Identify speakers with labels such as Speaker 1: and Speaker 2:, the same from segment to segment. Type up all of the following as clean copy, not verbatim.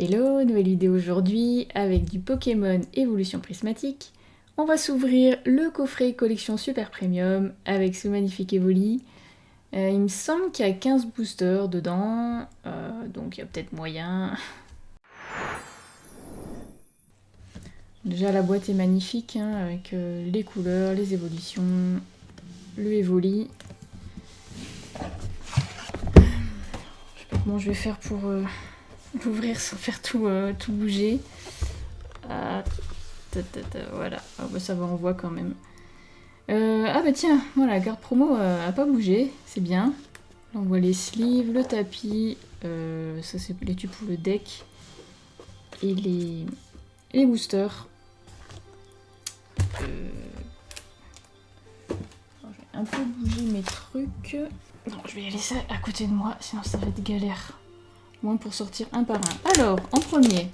Speaker 1: Hello, nouvelle vidéo aujourd'hui avec du Pokémon Évolution Prismatique. On va s'ouvrir le coffret collection Super Premium avec ce magnifique Evoli. Il me semble qu'il y a 15 boosters dedans, donc il y a peut-être moyen. Déjà la boîte est magnifique hein, avec les couleurs, les évolutions, le Evoli. Je sais pas comment je vais faire pour l'ouvrir sans faire tout bouger. Voilà, ah bah ça va, on voit quand même. Ah bah tiens, voilà, la carte promo a pas bougé, c'est bien. Là on voit les sleeves, le tapis, ça c'est les tubes pour le deck, et les boosters. Alors, je vais un peu bouger mes trucs. Non, je vais les laisser à côté de moi, sinon ça va être galère. Moins pour sortir un par un. Alors, en premier,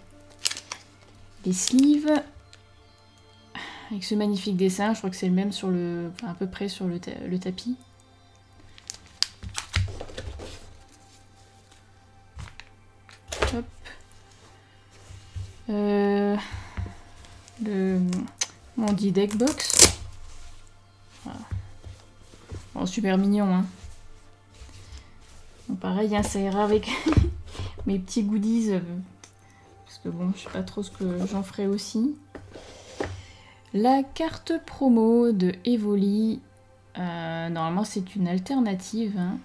Speaker 1: les sleeves. Avec ce magnifique dessin, je crois que c'est le même sur le, enfin, à peu près sur le tapis. Hop. On dit deck box. Voilà. Bon, super mignon, hein. Bon, pareil, hein, ça ira avec mes petits goodies. Parce que bon, je sais pas trop ce que j'en ferai aussi. La carte promo de Evoli. Normalement, c'est une alternative. Hein.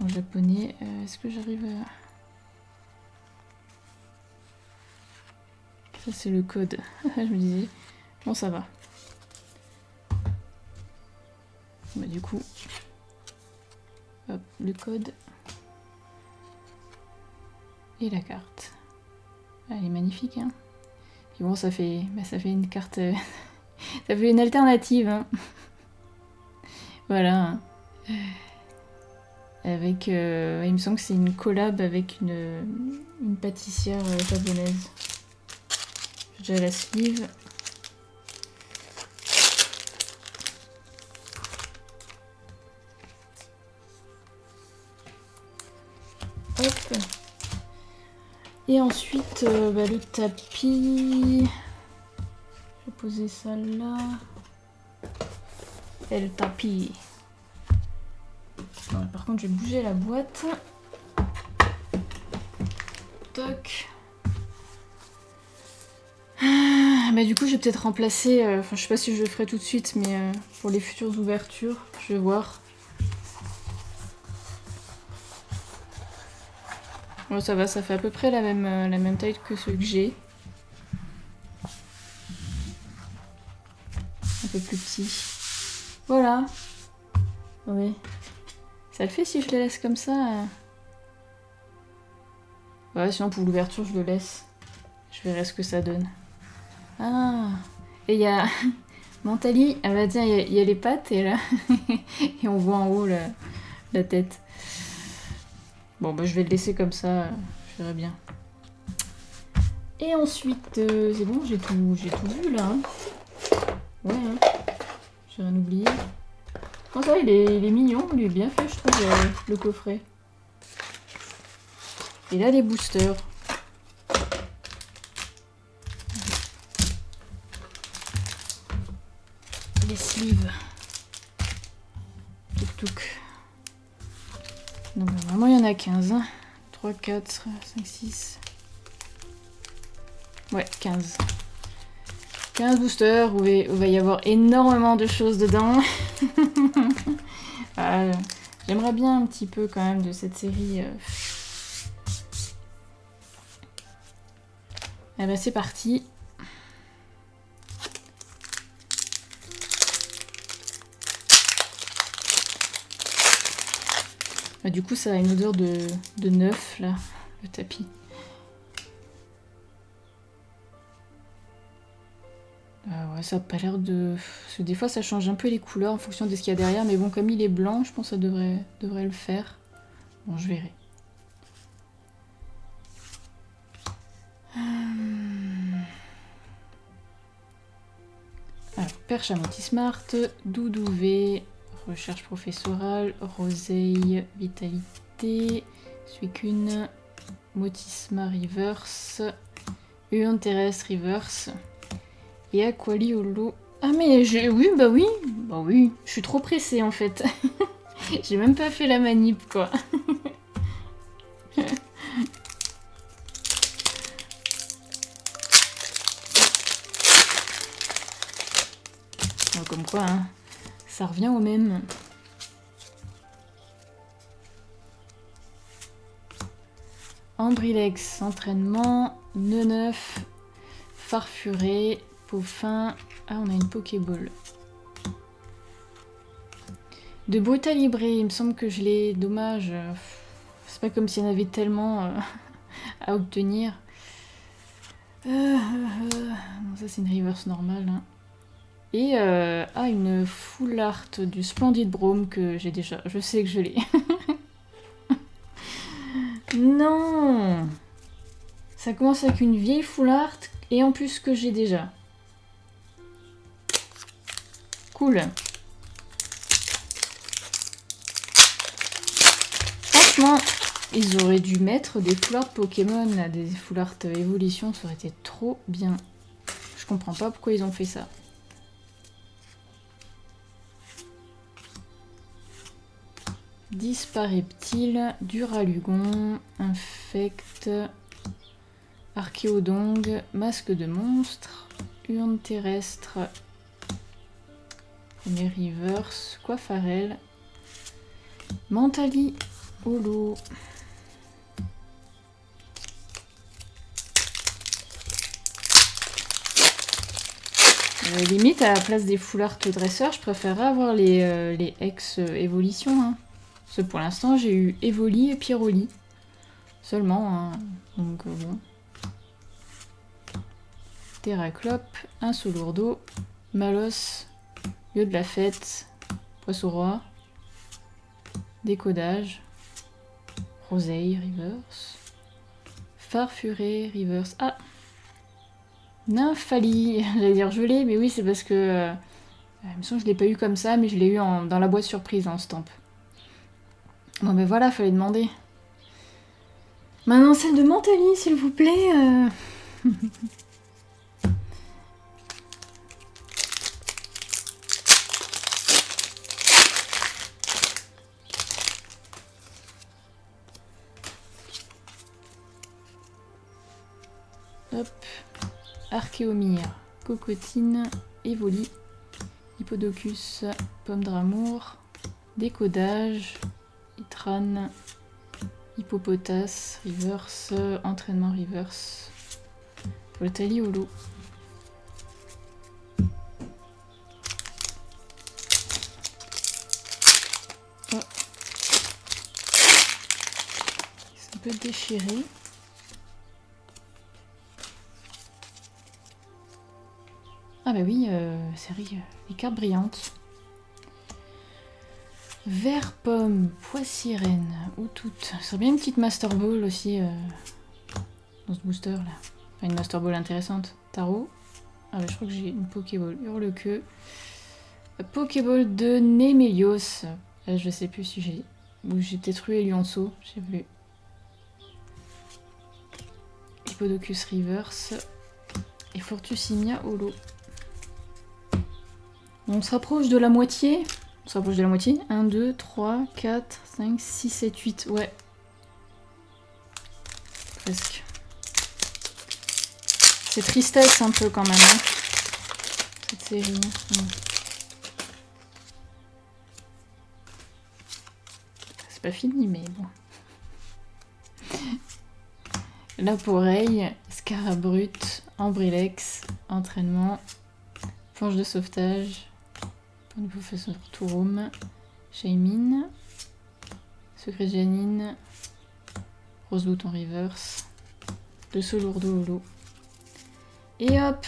Speaker 1: En japonais, est-ce que j'arrive à... Ça, c'est le code. Je me disais... Bon, ça va. Bah, du coup... Hop, le code. Et la carte. Elle est magnifique, hein. Puis bon, ça fait une carte... ça fait une alternative, hein. Voilà. Hein. Avec... il me semble que c'est une collab avec une pâtissière japonaise. J'ai déjà la sleeve. Hop. Et ensuite, le tapis. Je vais poser ça là. Et le tapis. Non, par contre, je vais bouger la boîte. Toc. Bah, du coup, je vais peut-être remplacer. Enfin, je sais pas si je le ferai tout de suite, mais pour les futures ouvertures, je vais voir. Bon, ça va, ça fait à peu près la même taille que ceux que j'ai. Un peu plus petit. Voilà. Oui. Ça le fait si je le laisse comme ça. Ouais, sinon pour l'ouverture, je le laisse. Je verrai ce que ça donne. Ah. Et il y a... Mentali. Ah bah tiens, il y a les pattes et là... et on voit en haut la tête. Bon, bah je vais le laisser comme ça. Je verrai bien. Et ensuite, c'est bon, j'ai tout vu là. Hein. Ouais, hein. J'ai rien oublié. Oh, ça, il est mignon, il est bien fait, je trouve, le coffret. Et là, les boosters. Les sleeves. Touk touk. Donc, vraiment, il y en a 15. Hein. 3, 4, 5, 6. Ouais, 15. 15 boosters, où il va y avoir énormément de choses dedans. J'aimerais bien un petit peu quand même de cette série. Eh ben c'est parti. Bah, du coup ça a une odeur de neuf là, le tapis. Ouais, ça a pas l'air de... Parce que des fois ça change un peu les couleurs en fonction de ce qu'il y a derrière, mais bon comme il est blanc, je pense que ça devrait le faire. Bon, je verrai. Alors, perche à Montismart, Doudouvé, recherche professorale, Roseille, vitalité, Suicune, Motisma reverse. Huon terrestre reverse. Et Aquali holo. Ah mais oui, bah oui. Bah oui, je suis trop pressée en fait. J'ai même pas fait la manip quoi. Bon, comme quoi, hein, ça revient au même. Ambrilex, entraînement, nœud neuf, farfuré, peau fin. Ah, on a une Pokéball. De Brutalibré, il me semble que je l'ai. Dommage. C'est pas comme s'il y en avait tellement à obtenir. Non, ça c'est une reverse normale. Hein. Et une full art du Splendid Brome que j'ai déjà. Je sais que je l'ai. Non! Ça commence avec une vieille full art et en plus que j'ai déjà. Cool. Franchement, ils auraient dû mettre des full art Pokémon, là, des full art évolution, ça aurait été trop bien. Je comprends pas pourquoi ils ont fait ça. Dispareptile, Duralugon, Infect, Archéodong, Masque de monstre, Urne terrestre, premier reverse, Coiffarel, Mentali, holo. Limite, à la place des full art dresseurs, je préférerais avoir les ex-évolutions. Hein. Parce que pour l'instant, j'ai eu Evoli et Pyroli. Seulement, hein. Donc bon. Terraclope, un Solourdo, Malos, lieu de la fête, Poisson-Roi, décodage, Roseille, reverse, Farfuré, reverse. Ah! Nymphali, j'allais dire je l'ai, mais oui, c'est parce que. Il me semble que je l'ai pas eu comme ça, mais je l'ai eu dans la boîte surprise en stamp. Bon, ben voilà, fallait demander. Maintenant, celle de Mentali, s'il vous plaît. Hop. Archéomire, Cocotine, Evoli, Hippodocus, Pomme d'amour, Décodage, Itran, Hippopotas, Reverse, Entraînement Reverse, Voltali holo. Oh. C'est un peu déchiré. Ah bah oui, série, les cartes brillantes. Vert pomme, pois sirène, ou toutes. Ça serait bien une petite Master Ball aussi dans ce booster là. Enfin une Master Ball intéressante. Tarot. Ah bah je crois que j'ai une Pokéball Hurle-Queue. Pokéball de Némélios. Je sais plus si j'ai... Ou j'ai peut-être eu Lionceau, je sais plus. Hippodocus Reverse. Et Fortusimia holo. On se rapproche de la moitié. On se rapproche de la moitié. 1, 2, 3, 4, 5, 6, 7, 8. Ouais. Presque. C'est tristesse un peu quand même. Hein, cette série. C'est pas fini, mais bon. La Poreille, Scarabrute, Ambrilex, Entraînement, Planche de sauvetage. Point de professeur Touroum, Shaymin, Secret Janine, Rose Bouton Reverse, de Solourdo holo. Et hop!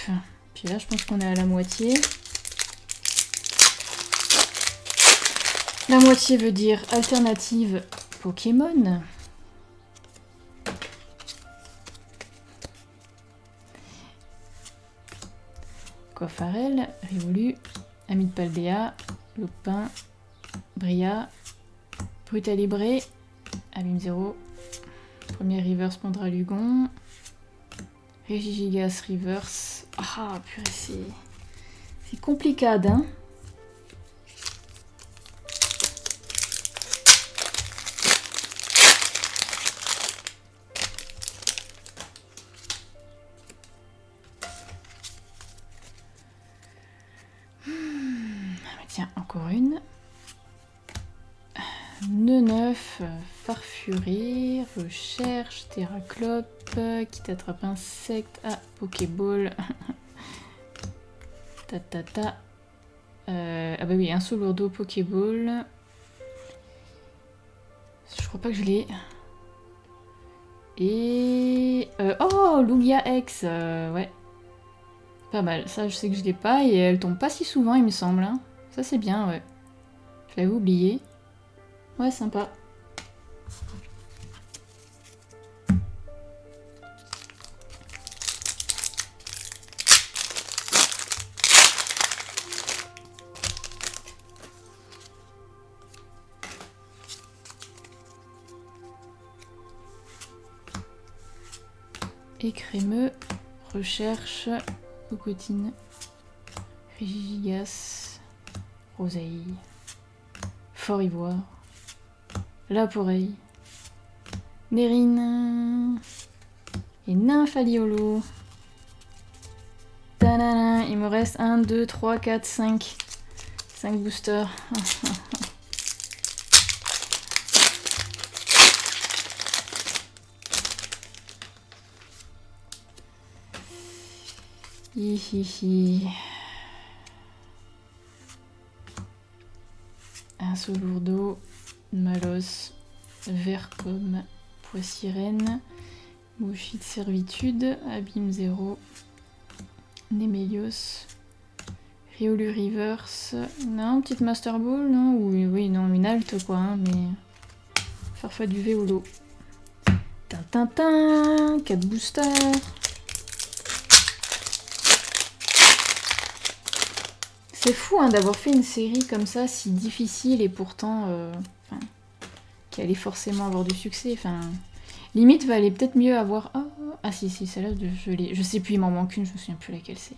Speaker 1: Puis là, je pense qu'on est à la moitié. La moitié veut dire alternative Pokémon. Coiffarel, Révolu, Ami de Paldea, Lopin, Bria, Brutalibré, Abîme 0, Premier reverse Pandralugon. Regigigas reverse. Ah, purée, c'est compliqué, hein. Tiens, encore une. Nœud 9, farfurie, recherche, Terraclope, qui t'attrape insecte. Ah, Pokéball. Ta. Ah bah oui, un sous lourdeau Pokéball. Je crois pas que je l'ai. Et... oh, Lugia X, ouais. Pas mal, ça je sais que je l'ai pas et elle tombe pas si souvent il me semble. Hein. Ça c'est bien, ouais. Je l'avais oublié. Ouais, sympa. Écrémeux, recherche, cocotine, Rigigigas, rosaille, fort ivoire, Laporeille, Nérine et Nymphaliolo. Tadadam, il me reste 1, 2, 3, 4, 5. 5 boosters. Hihihi. Un Solourdo, Malos, Vercom, Poissirène, Mouchi de servitude, Abîme 0, Némélios, Riolu Reverse. Non, petite Master Ball, non? Oui, non, une halte quoi, hein, mais. Farfa du Véolo. Tintintin, 4 boosters. C'est fou hein, d'avoir fait une série comme ça, si difficile et pourtant qui allait forcément avoir du succès. Limite, valait peut-être mieux avoir... Oh, ah si, celle-là, je l'ai. Je sais plus, il m'en manque une, je me souviens plus laquelle c'est.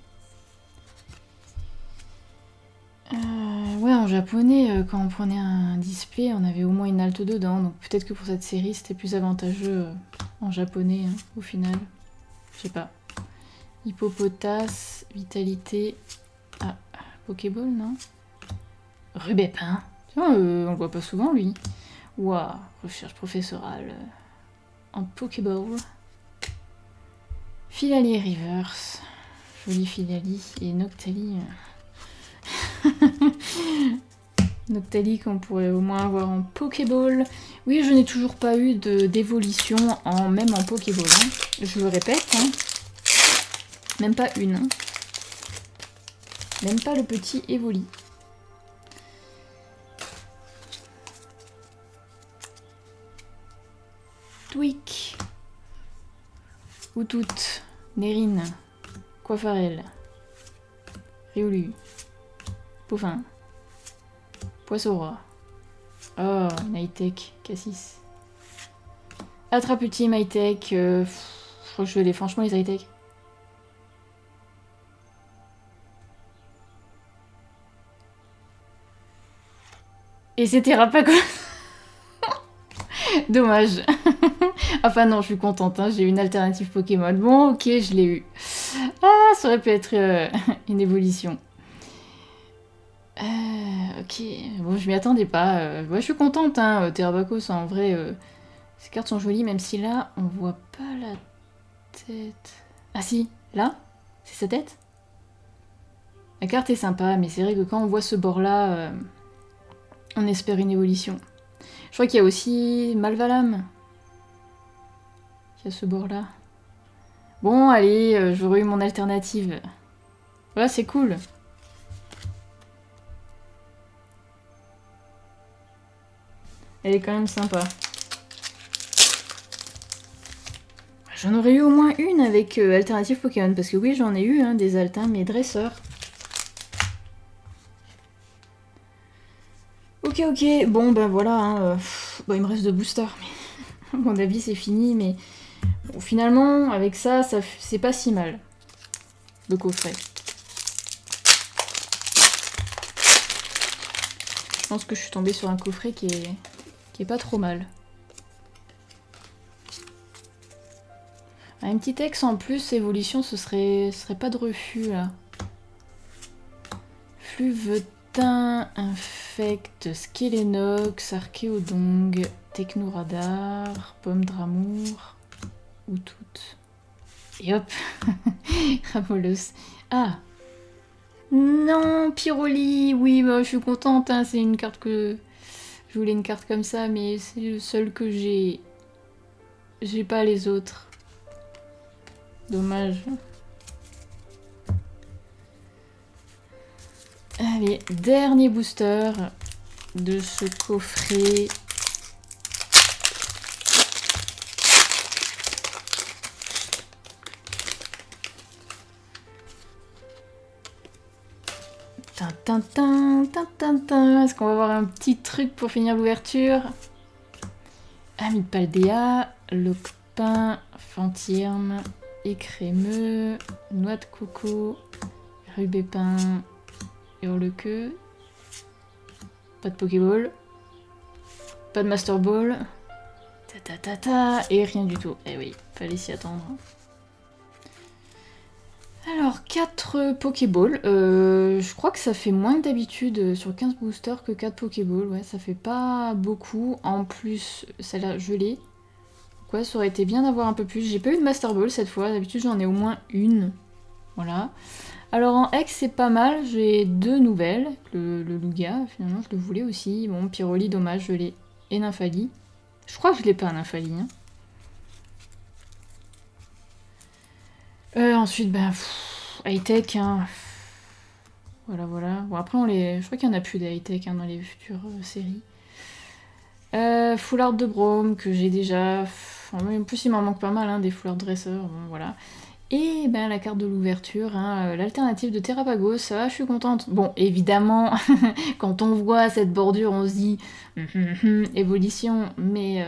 Speaker 1: Ouais, en japonais, quand on prenait un display, on avait au moins une halte dedans. Donc peut-être que pour cette série, c'était plus avantageux en japonais, hein, au final. Je sais pas. Hippopotas, vitalité... Ah, Pokéball, non? Rubépin. Tiens, on le voit pas souvent, lui. Waouh, recherche professorale. En Pokéball. Filali Reverse. Joli Filali. Et Noctali. Noctali qu'on pourrait au moins avoir en Pokéball. Oui, je n'ai toujours pas eu d'évolution même en Pokéball. Hein. Je le répète. Hein. Même pas une. Hein. Même pas le petit Evoli. Tweak. Outout. Nérine. Coiffarelle. Riolu. Poufin. Poissora. Oh, Nightech. Cassis. Attrape ultime, high-tech. Je crois que je vais les franchement les high-tech. Et c'était Rapago. Dommage. Enfin non, je suis contente, hein, j'ai une alternative Pokémon. Bon, ok, je l'ai eu. Ah, ça aurait pu être une évolution. Ok, bon, je m'y attendais pas. Ouais, je suis contente, hein, Terrabacos, en vrai, ces cartes sont jolies, même si là, on voit pas la tête. Ah si, là, c'est sa tête. La carte est sympa, mais c'est vrai que quand on voit ce bord-là... on espère une évolution. Je crois qu'il y a aussi Malvalam. Il y a ce bord-là. Bon, allez, j'aurais eu mon alternative. Voilà, c'est cool. Elle est quand même sympa. J'en aurais eu au moins une avec alternative Pokémon. Parce que oui, j'en ai eu hein, des altins, mais dresseurs. Ok, bon, ben voilà. Bon, il me reste 2 boosters, mais À mon avis, c'est fini, mais bon, finalement, avec ça c'est pas si mal. Le coffret. Je pense que je suis tombée sur un coffret qui est pas trop mal. Un petit texte en plus, évolution, ce serait pas de refus là. Fluvetin, infect, Skelenox, Archéodong, Technoradar, Pomme d'amour, ou toutes. Et hop, Ramolos. Ah non, Pyroli, oui, bah, je suis contente, hein, c'est une carte que... Je voulais une carte comme ça, mais c'est le seul que j'ai. J'ai pas les autres. Dommage. Allez, dernier booster de ce coffret. Est-ce qu'on va avoir un petit truc pour finir l'ouverture? Ami Paldea, Locpin, Fantirme, Écrémeux, Noix de coco, Rubépin, Hurlequeux. Pas de Pokéball. Pas de Master Ball. Et rien du tout. Eh oui, fallait s'y attendre. Alors, 4 Pokéballs. Je crois que ça fait moins que d'habitude sur 15 boosters que 4 Pokéballs. Ouais, ça fait pas beaucoup. En plus, ça a l'air gelé. Ouais, ça aurait été bien d'avoir un peu plus. J'ai pas eu de Master Ball cette fois. D'habitude, j'en ai au moins une. Voilà. Alors, en X, c'est pas mal. J'ai 2 nouvelles. Le Lugia, finalement, je le voulais aussi. Bon, Pyroli, dommage, je l'ai. Et Nymphali. Je crois que je l'ai pas, Nymphali. Hein. Ensuite, bah, high-tech, hein. Voilà, voilà. Bon, après, je crois qu'il y en a plus des high-tech hein, dans les futures séries. Foulard de Brome, que j'ai déjà. En plus, il m'en manque pas mal, hein, des foulards dresseurs. Bon, voilà. Et ben, la carte de l'ouverture, hein, l'alternative de Terrapagos, ça va, je suis contente. Bon, évidemment, quand on voit cette bordure, on se dit évolution, mais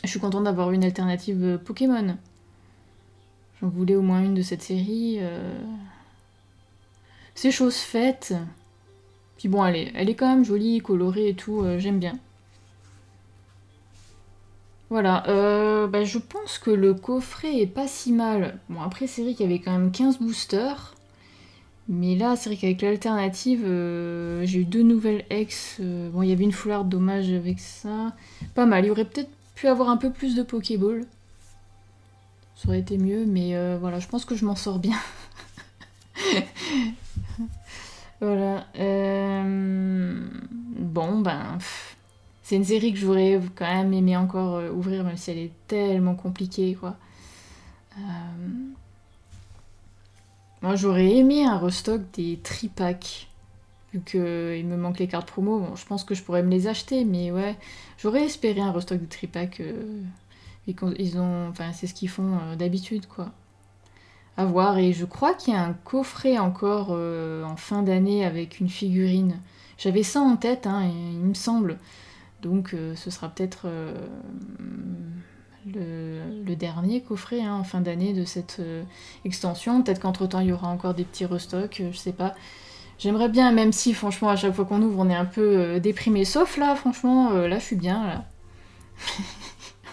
Speaker 1: je suis contente d'avoir une alternative Pokémon. J'en voulais au moins une de cette série. C'est chose faite. Puis bon, elle est quand même jolie, colorée et tout, j'aime bien. Voilà, bah, je pense que le coffret est pas si mal. Bon, après, c'est vrai qu'il y avait quand même 15 boosters. Mais là, c'est vrai qu'avec l'alternative, j'ai eu 2 nouvelles ex. Bon, il y avait une foulard, dommage avec ça. Pas mal, il y aurait peut-être pu avoir un peu plus de Pokéball. Ça aurait été mieux, mais voilà, je pense que je m'en sors bien. Voilà. Bon, ben... C'est une série que j'aurais quand même aimé encore ouvrir, même si elle est tellement compliquée, quoi. Moi, j'aurais aimé un restock des tri-packs. Vu qu'il me manque les cartes promo, bon, je pense que je pourrais me les acheter, mais ouais, j'aurais espéré un restock de tri-packs. Enfin, c'est ce qu'ils font d'habitude, quoi. À voir, et je crois qu'il y a un coffret encore en fin d'année avec une figurine. J'avais ça en tête, hein, il me semble. Donc ce sera peut-être le dernier coffret hein, en fin d'année de cette extension. Peut-être qu'entre-temps il y aura encore des petits restocks, je sais pas. J'aimerais bien, même si franchement à chaque fois qu'on ouvre on est un peu déprimé. Sauf là, franchement, là je suis bien. Là.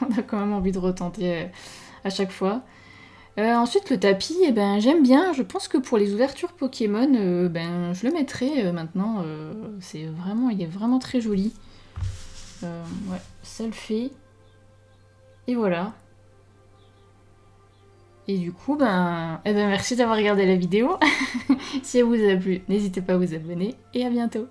Speaker 1: On a quand même envie de retenter à chaque fois. Ensuite le tapis, eh ben, j'aime bien. Je pense que pour les ouvertures Pokémon, ben, je le mettrai maintenant. Il est vraiment très joli. Ouais, ça le fait. Et voilà. Et du coup, ben merci d'avoir regardé la vidéo. Si elle vous a plu, n'hésitez pas à vous abonner et à bientôt.